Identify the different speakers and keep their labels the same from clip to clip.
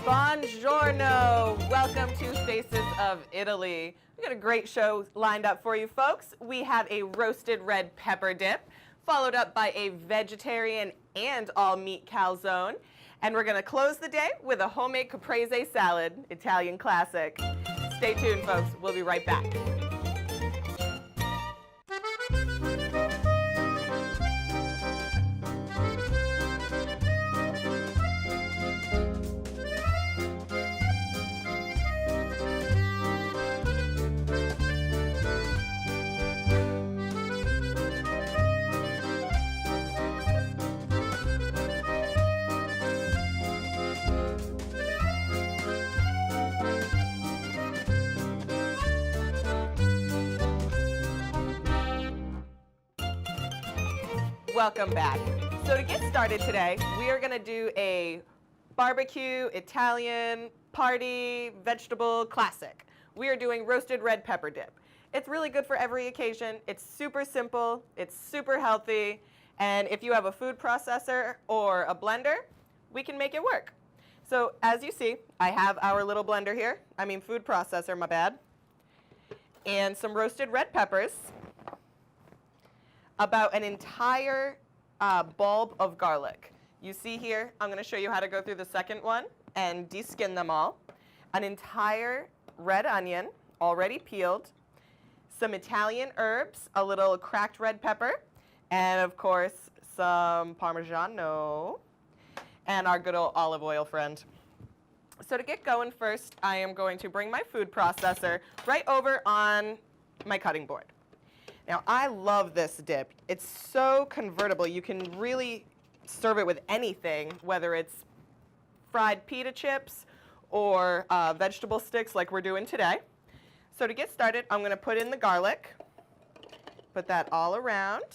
Speaker 1: Buongiorno! Welcome to Faces of Italy. We've got a great show lined up for you folks. We have a roasted red pepper dip, followed up by a vegetarian and all-meat calzone. And we're going to close the day with a homemade caprese salad, Italian classic. Stay tuned, folks. We'll be right back. Welcome back. So to get started today, we are going to do a barbecue, Italian, party, vegetable classic. We are doing roasted red pepper dip. It's really good for every occasion. It's super simple, it's super healthy, and if you have a food processor or a blender, we can make it work. So as you see, I have our little blender here, food processor, my bad, and some roasted red peppers. About an entire bulb of garlic. You see here, I'm going to show you how to go through the second one and de-skin them all. An entire red onion, already peeled, some Italian herbs, a little cracked red pepper, and of course some Parmigiano, and our good old olive oil friend. So to get going first, I am going to bring my food processor right over on my cutting board. Now, I love this dip. It's so convertible. You can really serve it with anything, whether it's fried pita chips or vegetable sticks like we're doing today. So to get started, I'm going to put in the garlic, put that all around.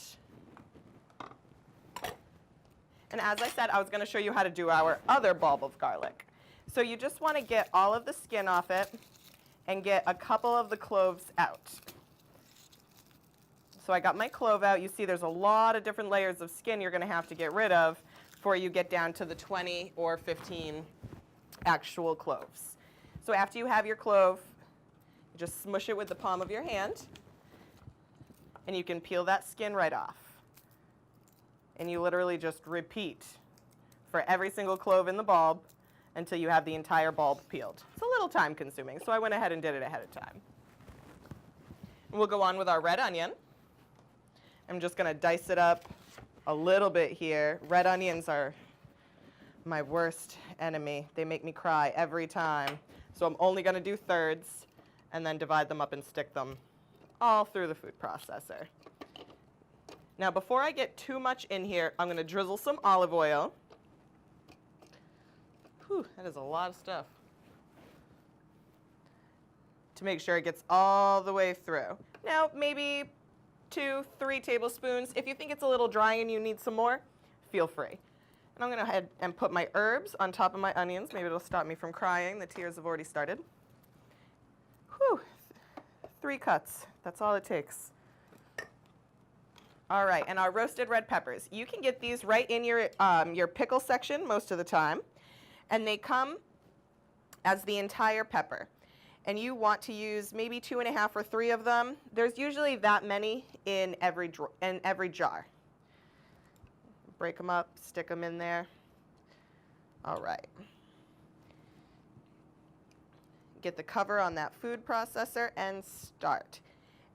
Speaker 1: And as I said, I was going to show you how to do our other bulb of garlic. So you just want to get all of the skin off it and get a couple of the cloves out. So I got my clove out. You see there's a lot of different layers of skin you're going to have to get rid of before you get down to the 20 or 15 actual cloves. So after you have your clove, you just smush it with the palm of your hand, and you can peel that skin right off. And you literally just repeat for every single clove in the bulb until you have the entire bulb peeled. It's a little time consuming, so I went ahead and did it ahead of time. And we'll go on with our red onion. I'm just going to dice it up a little bit here. Red onions are my worst enemy. They make me cry every time. So I'm only going to do thirds and then divide them up and stick them all through the food processor. Now before I get too much in here, I'm going to drizzle some olive oil. Whew, that is a lot of stuff. To make sure it gets all the way through. Now maybe 2-3 tablespoons. If you think it's a little dry and you need some more, feel free. And I'm going to go ahead and put my herbs on top of my onions. Maybe it'll stop me from crying. The tears have already started. Whew. 3 cuts. That's all it takes. All right, and our roasted red peppers. You can get these right in your pickle section most of the time. And they come as the entire pepper. And you want to use maybe 2.5 or 3 of them. There's usually that many in every jar. Break them up, stick them in there. All right. Get the cover on that food processor and start.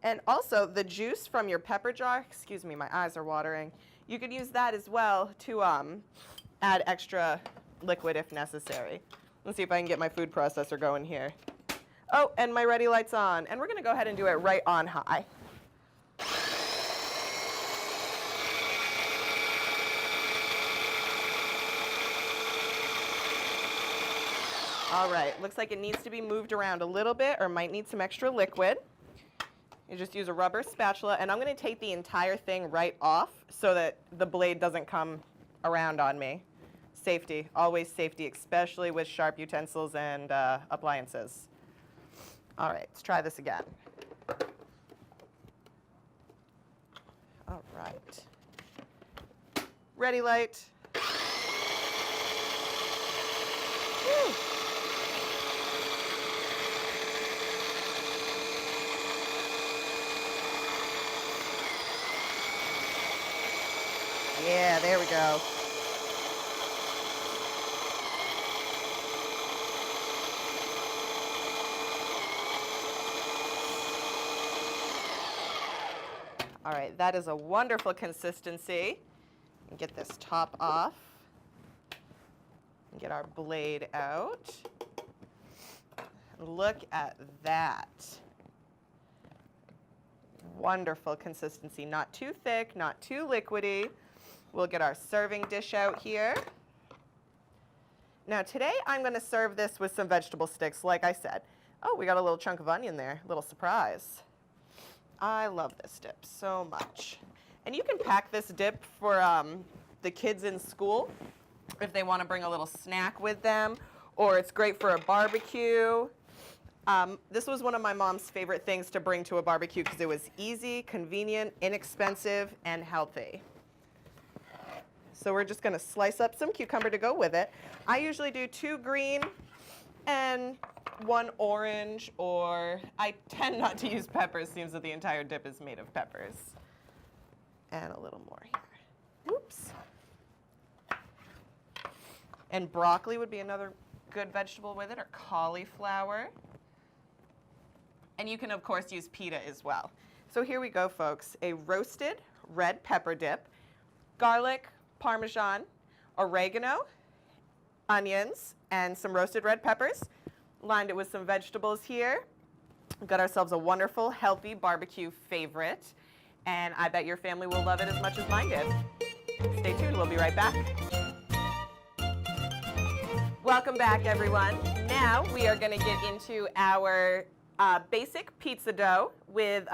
Speaker 1: And also the juice from your pepper jar, excuse me, my eyes are watering. You could use that as well to add extra liquid if necessary. Let's see if I can get my food processor going here. Oh, and my ready light's on. And we're going to go ahead and do it right on high. All right, looks like it needs to be moved around a little bit or might need some extra liquid. You just use a rubber spatula, and I'm going to take the entire thing right off so that the blade doesn't come around on me. Safety, always safety, especially with sharp utensils and appliances. All right, let's try this again. All right. Ready light. Woo. There we go. All right, that is a wonderful consistency. Get this top off. Get our blade out. Look at that. Wonderful consistency. Not too thick, not too liquidy. We'll get our serving dish out here. Now today I'm going to serve this with some vegetable sticks, like I said. Oh, we got a little chunk of onion there. Little surprise. I love this dip so much. And you can pack this dip for the kids in school if they want to bring a little snack with them, or it's great for a barbecue. This was one of my mom's favorite things to bring to a barbecue because it was easy, convenient, inexpensive, and healthy. So we're just going to slice up some cucumber to go with it. I usually do 2 green and 1 orange, or I tend not to use peppers. Seems that the entire dip is made of peppers. And a little more here. Oops. And broccoli would be another good vegetable with it, or cauliflower. And you can, of course, use pita as well. So here we go, folks. A roasted red pepper dip, garlic, Parmesan, oregano, onions, and some roasted red peppers. Lined it with some vegetables here. We've got ourselves a wonderful, healthy barbecue favorite. And I bet your family will love it as much as mine did. Stay tuned. We'll be right back. Welcome back, everyone. Now we are going to get into our basic pizza dough with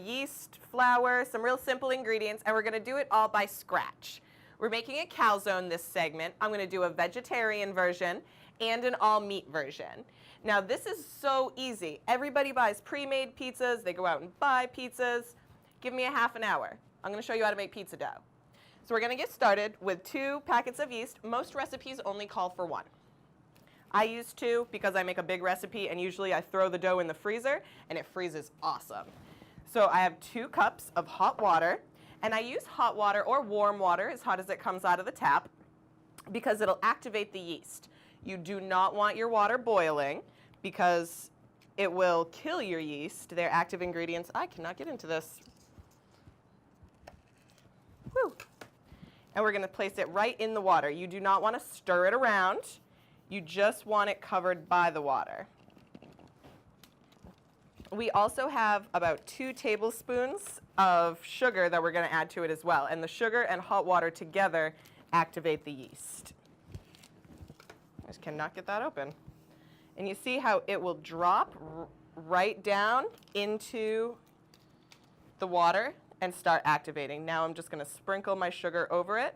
Speaker 1: yeast, flour, some real simple ingredients, and we're going to do it all by scratch. We're making a calzone this segment. I'm going to do a vegetarian version and an all-meat version. Now, this is so easy. Everybody buys pre-made pizzas. They go out and buy pizzas. Give me a half an hour. I'm going to show you how to make pizza dough. So we're going to get started with 2 packets of yeast. Most recipes only call for 1. I use 2 because I make a big recipe, and usually I throw the dough in the freezer, and it freezes awesome. So I have 2 cups of hot water, and I use hot water or warm water, as hot as it comes out of the tap, because it'll activate the yeast. You do not want your water boiling because it will kill your yeast. They're active ingredients. I cannot get into this. Whew. And we're going to place it right in the water. You do not want to stir it around. You just want it covered by the water. We also have about 2 tablespoons of sugar that we're going to add to it as well. And the sugar and hot water together activate the yeast. I just cannot get that open. And you see how it will drop right down into the water and start activating. Now I'm just going to sprinkle my sugar over it.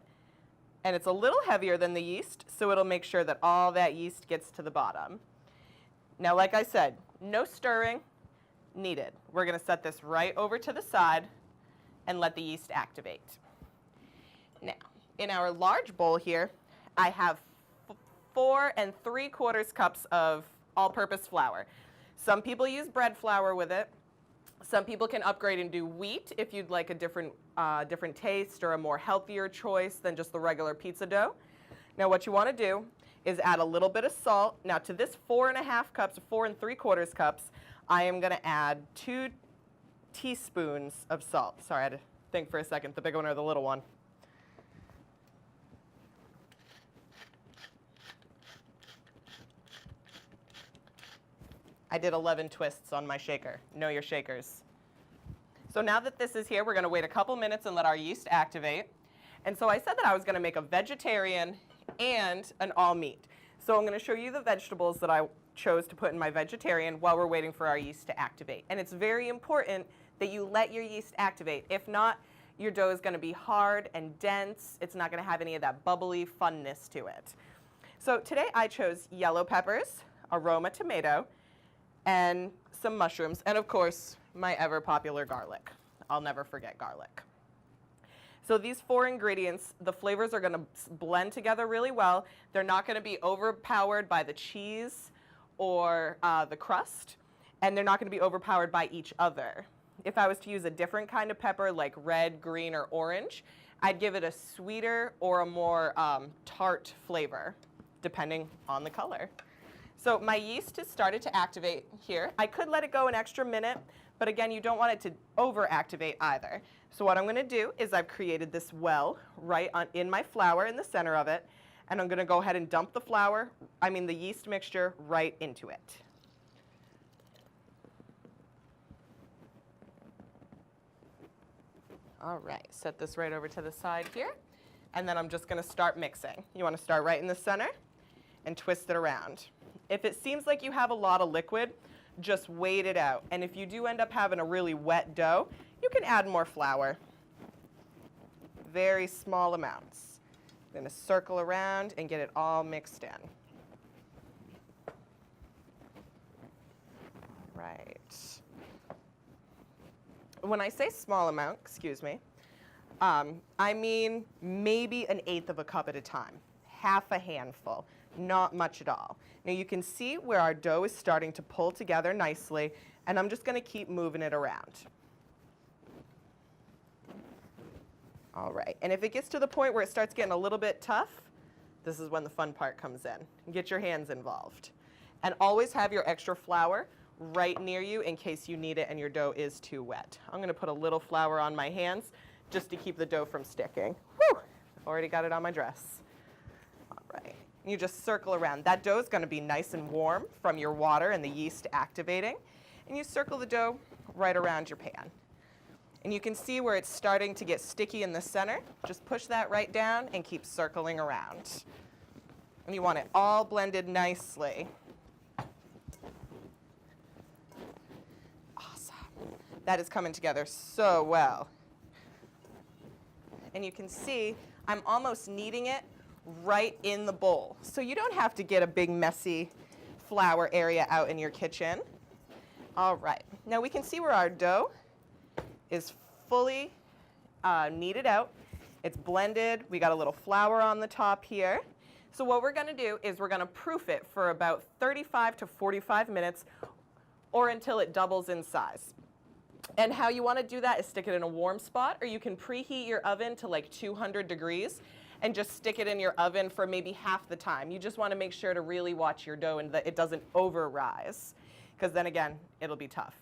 Speaker 1: And it's a little heavier than the yeast, so it'll make sure that all that yeast gets to the bottom. Now, like I said, no stirring needed. We're going to set this right over to the side and let the yeast activate. Now, in our large bowl here, I have 4 3/4 cups of all-purpose flour. Some people use bread flour with it. Some people can upgrade and do wheat if you'd like a different taste or a more healthier choice than just the regular pizza dough. Now what you want to do is add a little bit of salt. Now to this 4 3/4 cups, I am going to add 2 teaspoons of salt. Sorry, I had to think for a second, the big one or the little one. I did 11 twists on my shaker. Know your shakers. So now that this is here, we're going to wait a couple minutes and let our yeast activate. And so I said that I was going to make a vegetarian and an all-meat. So I'm going to show you the vegetables that I chose to put in my vegetarian while we're waiting for our yeast to activate. And it's very important that you let your yeast activate. If not, your dough is going to be hard and dense. It's not going to have any of that bubbly funness to it. So today I chose yellow peppers, aroma tomato, and some mushrooms, and of course, my ever popular garlic. I'll never forget garlic. So these 4 ingredients, the flavors are going to blend together really well. They're not going to be overpowered by the cheese or the crust, and they're not going to be overpowered by each other. If I was to use a different kind of pepper, like red, green, or orange, I'd give it a sweeter or a more tart flavor, depending on the color. So my yeast has started to activate here. I could let it go an extra minute, but again, you don't want it to over-activate either. So what I'm going to do is I've created this well right in my flour in the center of it, and I'm going to go ahead and dump the yeast mixture right into it. All right, set this right over to the side here, and then I'm just going to start mixing. You want to start right in the center and twist it around. If it seems like you have a lot of liquid, just wait it out. And if you do end up having a really wet dough, you can add more flour. Very small amounts. I'm going to circle around and get it all mixed in. Right. When I say small amount, excuse me, I mean maybe 1/8 of a cup at a time, half a handful, not much at all. Now you can see where our dough is starting to pull together nicely, and I'm just going to keep moving it around. All right, and if it gets to the point where it starts getting a little bit tough, this is when the fun part comes in. Get your hands involved. And always have your extra flour right near you in case you need it and your dough is too wet. I'm going to put a little flour on my hands just to keep the dough from sticking. Whew, already got it on my dress. All right, you just circle around. That dough is going to be nice and warm from your water and the yeast activating. And you circle the dough right around your pan. And you can see where it's starting to get sticky in the center. Just push that right down and keep circling around. And you want it all blended nicely. Awesome. That is coming together so well. And you can see I'm almost kneading it right in the bowl. So you don't have to get a big messy flour area out in your kitchen. All right. Now we can see where our dough is fully kneaded out. It's blended. We got a little flour on the top here. So what we're going to do is we're going to proof it for about 35 to 45 minutes or until it doubles in size. And how you want to do that is stick it in a warm spot, or you can preheat your oven to like 200 degrees and just stick it in your oven for maybe half the time. You just want to make sure to really watch your dough and that it doesn't over-rise, because then again, it'll be tough.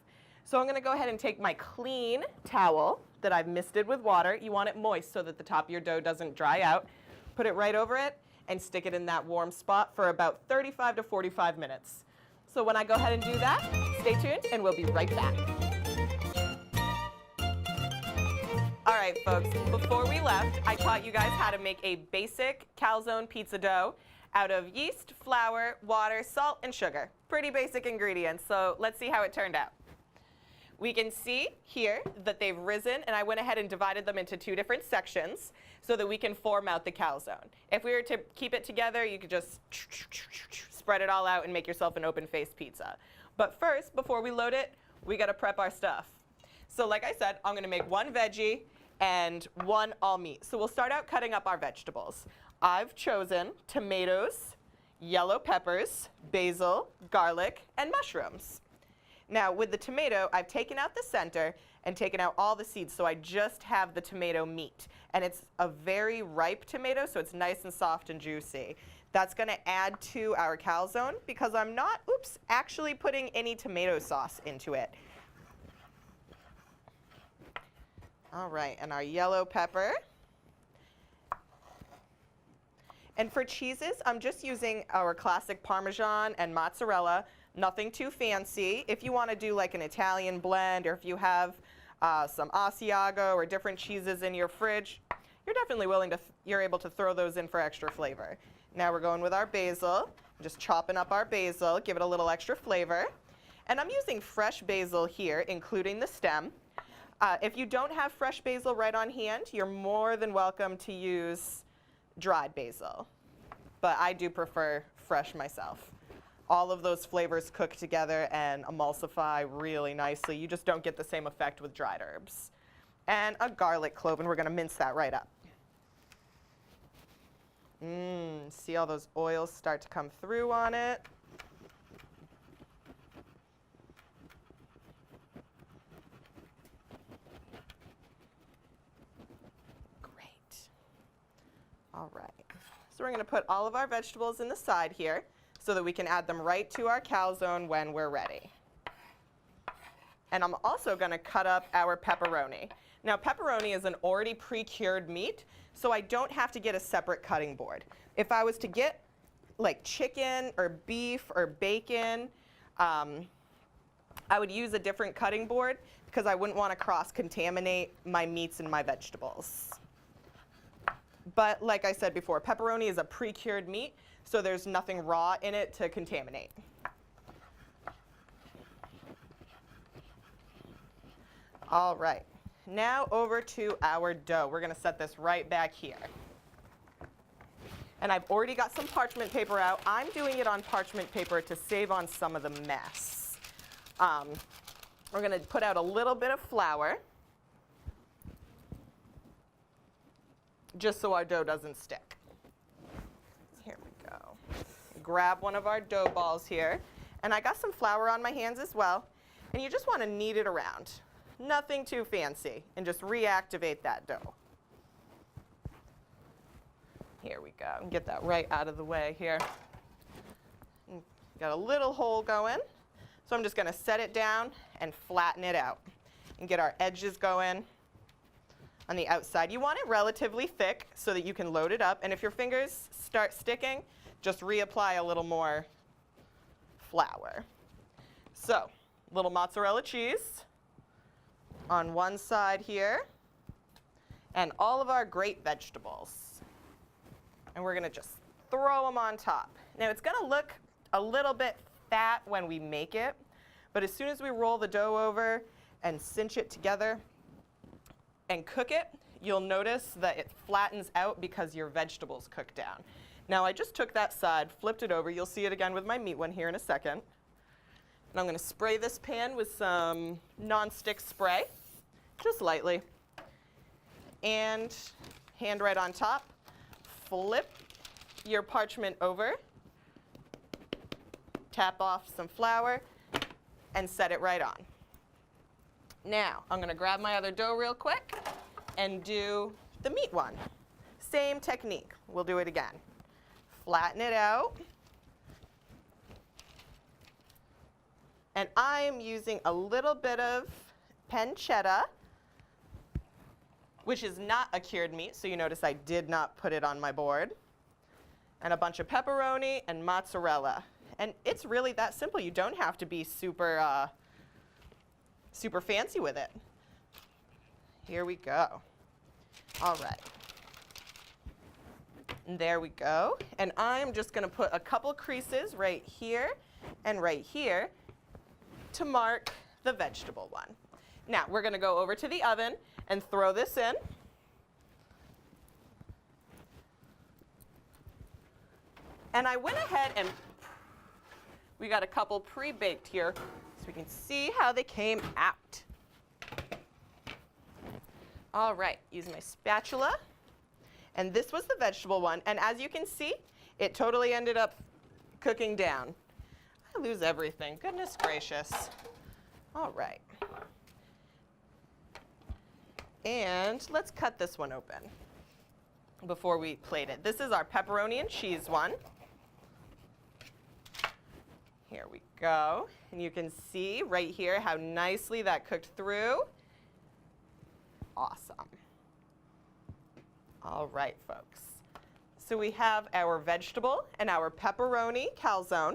Speaker 1: So I'm going to go ahead and take my clean towel that I've misted with water. You want it moist so that the top of your dough doesn't dry out. Put it right over it and stick it in that warm spot for about 35 to 45 minutes. So when I go ahead and do that, stay tuned and we'll be right back. All right, folks, before we left, I taught you guys how to make a basic calzone pizza dough out of yeast, flour, water, salt, and sugar. Pretty basic ingredients, so let's see how it turned out. We can see here that they've risen, and I went ahead and divided them into 2 different sections so that we can form out the calzone. If we were to keep it together, you could just spread it all out and make yourself an open-faced pizza. But first, before we load it, we gotta prep our stuff. So like I said, I'm gonna make 1 veggie and 1 all meat. So we'll start out cutting up our vegetables. I've chosen tomatoes, yellow peppers, basil, garlic, and mushrooms. Now with the tomato, I've taken out the center and taken out all the seeds, so I just have the tomato meat. And it's a very ripe tomato, so it's nice and soft and juicy. That's gonna add to our calzone because I'm not, actually putting any tomato sauce into it. All right, and our yellow pepper. And for cheeses, I'm just using our classic Parmesan and mozzarella. Nothing too fancy. If you want to do like an Italian blend, or if you have some Asiago or different cheeses in your fridge, you're able to throw those in for extra flavor. Now we're going with our basil. Just chopping up our basil, give it a little extra flavor. And I'm using fresh basil here, including the stem. If you don't have fresh basil right on hand, you're more than welcome to use dried basil. But I do prefer fresh myself. All of those flavors cook together and emulsify really nicely. You just don't get the same effect with dried herbs. And a garlic clove, and we're gonna mince that right up. See all those oils start to come through on it. Great. All right. So we're going to put all of our vegetables in the side here so that we can add them right to our calzone when we're ready. And I'm also going to cut up our pepperoni. Now, pepperoni is an already pre-cured meat, so I don't have to get a separate cutting board. If I was to get like chicken or beef or bacon, I would use a different cutting board because I wouldn't want to cross-contaminate my meats and my vegetables. But like I said before, pepperoni is a pre-cured meat, so there's nothing raw in it to contaminate. All right, now over to our dough. We're going to set this right back here. And I've already got some parchment paper out. I'm doing it on parchment paper to save on some of the mess. We're going to put out a little bit of flour, just so our dough doesn't stick. Here we go. Grab one of our dough balls here. And I got some flour on my hands as well. And you just want to knead it around. Nothing too fancy. And just reactivate that dough. Here we go. Get that right out of the way here. Got a little hole going. So I'm just going to set it down and flatten it out and get our edges going on the outside. You want it relatively thick so that you can load it up. And if your fingers start sticking, just reapply a little more flour. So, little mozzarella cheese on one side here, and all of our great vegetables. And we're going to just throw them on top. Now, it's going to look a little bit fat when we make it, but as soon as we roll the dough over and cinch it together and cook it, you'll notice that it flattens out because your vegetables cook down. Now, I just took that side, flipped it over. You'll see it again with my meat one here in a second. And I'm going to spray this pan with some nonstick spray, just lightly. And hand right on top, flip your parchment over, tap off some flour, and set it right on. Now, I'm going to grab my other dough real quick and do the meat one. Same technique. We'll do it again. Flatten it out. And I'm using a little bit of pancetta, which is not a cured meat, so you notice I did not put it on my board. And a bunch of pepperoni and mozzarella. And it's really that simple. You don't have to be super, super fancy with it. Here we go. All right. And there we go. And I'm just going to put a couple creases right here and right here to mark the vegetable one. Now, we're going to go over to the oven and throw this in. And I went ahead and we got a couple pre-baked here so we can see how they came out. All right, using my spatula. And this was the vegetable one. And as you can see, it totally ended up cooking down. I lose everything. Goodness gracious. All right. And let's cut this one open before we plate it. This is our pepperoni and cheese one. Here we go. And you can see right here how nicely that cooked through. Awesome. All right, folks. So we have our vegetable and our pepperoni calzone.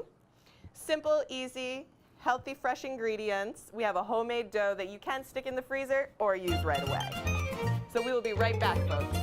Speaker 1: Simple, easy, healthy, fresh ingredients. We have a homemade dough that you can stick in the freezer or use right away. So we will be right back, folks.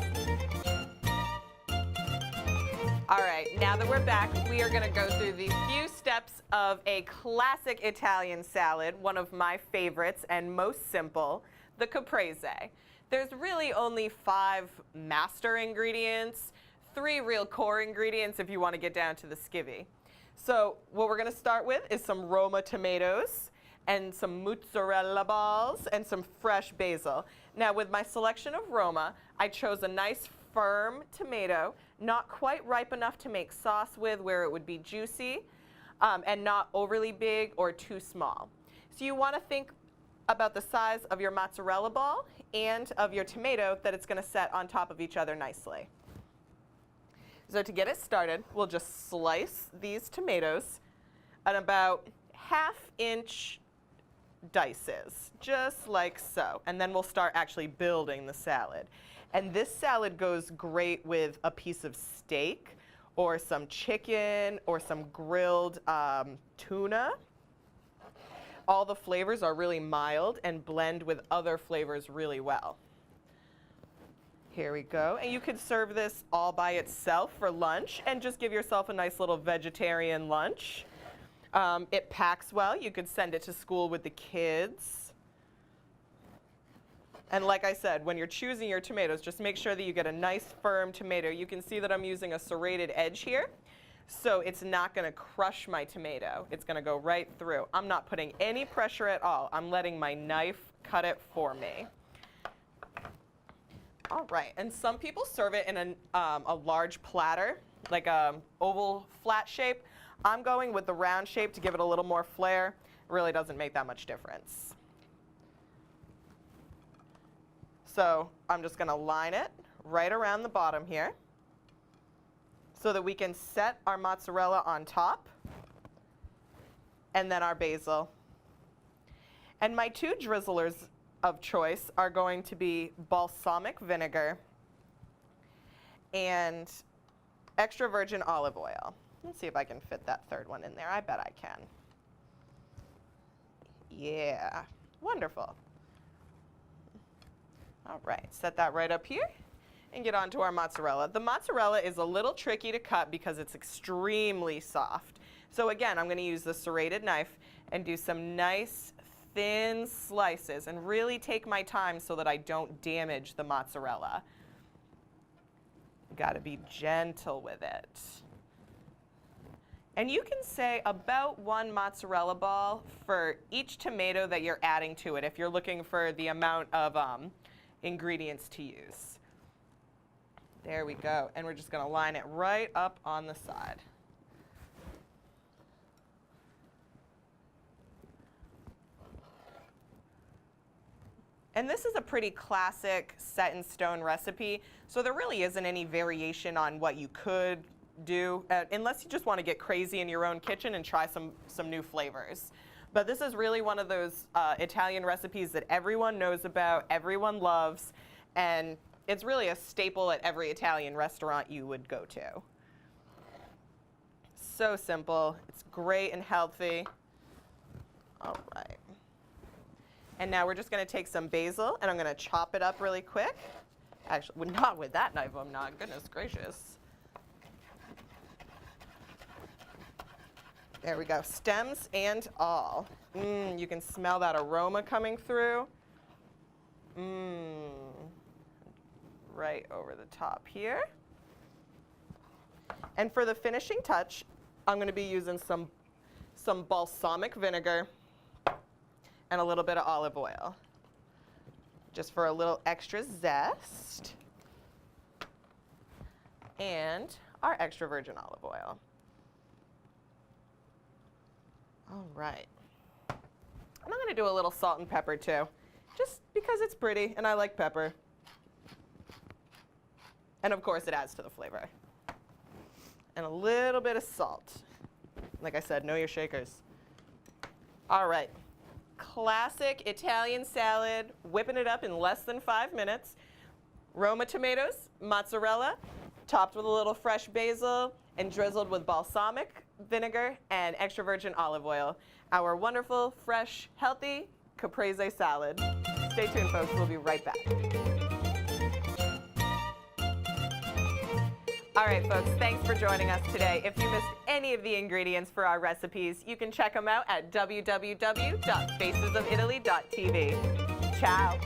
Speaker 1: All right, now that we're back, we are going to go through the few steps of a classic Italian salad, one of my favorites and most simple, the caprese. There's really only 5 master ingredients, 3 real core ingredients if you want to get down to the skivvy. So what we're going to start with is some Roma tomatoes and some mozzarella balls and some fresh basil. Now with my selection of Roma, I chose a nice firm tomato, not quite ripe enough to make sauce with where it would be juicy, and not overly big or too small. So you want to think about the size of your mozzarella ball and of your tomato that it's going to set on top of each other nicely. So to get it started, we'll just slice these tomatoes at about 1/2 inch dices, just like so. And then we'll start actually building the salad. And this salad goes great with a piece of steak or some chicken or some grilled tuna. All the flavors are really mild and blend with other flavors really well. Here we go. And you could serve this all by itself for lunch and just give yourself a nice little vegetarian lunch. It packs well. You could send it to school with the kids. And like I said, when you're choosing your tomatoes, just make sure that you get a nice firm tomato. You can see that I'm using a serrated edge here. So it's not going to crush my tomato. It's going to go right through. I'm not putting any pressure at all. I'm letting my knife cut it for me. All right, and some people serve it in a large platter, like a oval flat shape. I'm going with the round shape to give it a little more flair. It really doesn't make that much difference. So I'm just going to line it right around the bottom here so that we can set our mozzarella on top and then our basil. And my two drizzlers of choice are going to be balsamic vinegar and extra virgin olive oil. Let's see if I can fit that third one in there. I bet I can. Yeah, wonderful. All right, set that right up here and get onto our mozzarella. The mozzarella is a little tricky to cut because it's extremely soft. So again, I'm going to use the serrated knife and do some nice thin slices and really take my time so that I don't damage the mozzarella. Got to be gentle with it. And you can say about 1 mozzarella ball for each tomato that you're adding to it if you're looking for the amount of ingredients to use. There we go. And we're just going to line it right up on the side. And this is a pretty classic set-in-stone recipe, so there really isn't any variation on what you could do, unless you just want to get crazy in your own kitchen and try some new flavors. But this is really one of those Italian recipes that everyone knows about, everyone loves, and it's really a staple at every Italian restaurant you would go to. So simple, it's great and healthy. All right. And now we're just going to take some basil, and I'm going to chop it up really quick. Actually, not with that knife, I'm not. Goodness gracious. There we go, stems and all. You can smell that aroma coming through. Right over the top here. And for the finishing touch, I'm going to be using some balsamic vinegar and a little bit of olive oil, just for a little extra zest, and our extra virgin olive oil. All right. And I'm going to do a little salt and pepper too, just because it's pretty and I like pepper. And of course it adds to the flavor. And a little bit of salt. Like I said, know your shakers. All right. Classic Italian salad, whipping it up in less than 5 minutes. Roma tomatoes, mozzarella, topped with a little fresh basil and drizzled with balsamic vinegar and extra virgin olive oil. Our wonderful, fresh, healthy caprese salad. Stay tuned, folks. We'll be right back. All right, folks, thanks for joining us today. If you missed any of the ingredients for our recipes, you can check them out at www.facesofitaly.tv. Ciao.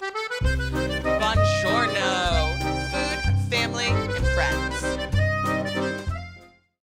Speaker 1: it.